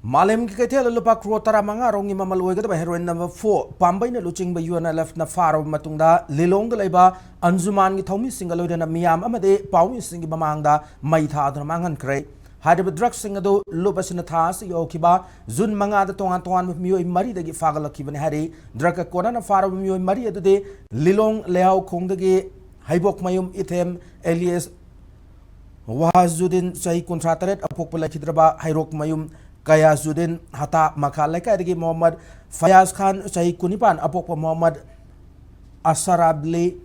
Malem ki kaitel lupa crore tara manga rongi mamal oigada heroin number 4 Pambei na luching ba Unlf na faro matungda lilong da laiba anjuman gi thomi singal oidana miyam amade pawmi singi mamangda mai tha aduna mangan kre haiba drugs singado lupa sina tha si yokiba jun manga da tongan miyoi mari dagi fagal kibane hari drug kona na faro miyoi mari adude lilong leau khongdagi haibok mayum ithem alias wahazudin sahi contrataret apok pala khidraba hairok mayum Kayazudin hata makaleka digi Muhammad Fayaz Khan sahi kunipan apok Muhammad Asarabli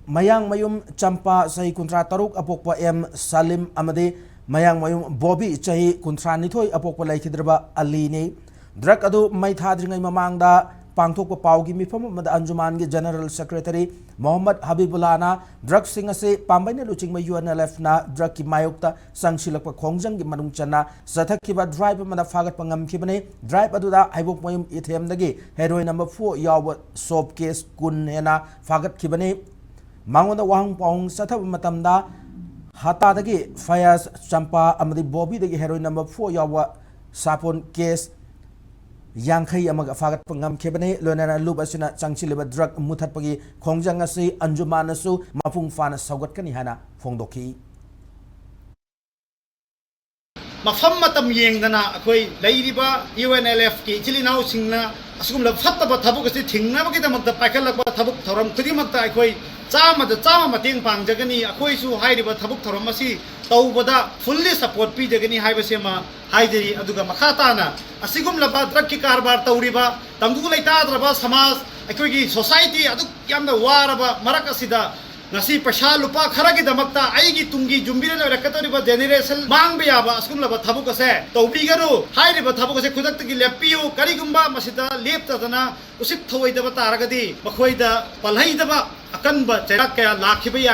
Mayang Mayum Champa sahi kuntra taruk apok M Salim amade Mayang Mayum Bobby sahi kuntra nithoy apok laikhidraba Ali ni drug adu mai thadringai mamangda pangthok paugi mifam amada anjuman gi general secretary Muhammad Habibullah na drug singa se Pambei na luching ma Unlf na drug ki mayokta sangsilakpa khongjang gi manung chana sathakkiba drive amada fagat pangam khibane drive aduda haibok mayum ithem dagi heroin number 4 yawa sob case kun hena fagat khibane mangonda wahang paung sathab matamda hata dagi Fayaz Champa amadi Bobby dagi heroin number 4 yawa sapon case Yangkai amaga fagat pangam kebane lonana luba sina changchiliba drug muthat pagi khongjang asi anjuman asu mafung fana saugat kani hana phongdoki mafam matam yengdana akhoi leiriba UNLF ki chilinau singna asugumla phattaba thabuk asi thingna bagi damakta paikalakba thabuk thoram khudimakta akhoi chama mateng pangjagani akhoi su hairiba thabuk thoram asi tawbada fully support pi jagani haibasema haideri aduga makhatana asigumla ba drug ki karbar tawriba tamdu leitadraba samaj akhoi gi society adu yamna waraba marak asida nasi pasha lupa kharagi damakta aigi tungi jumbire na rakatoriba generation mangbe yaba askumla ba thabuk ase tawbigaru hairiba thabuk ase khudak gi lepiu karigumba masida lepta dana usip thoi daba taragadi makhoida palhai daba akanba cherak kaya lakhiba ya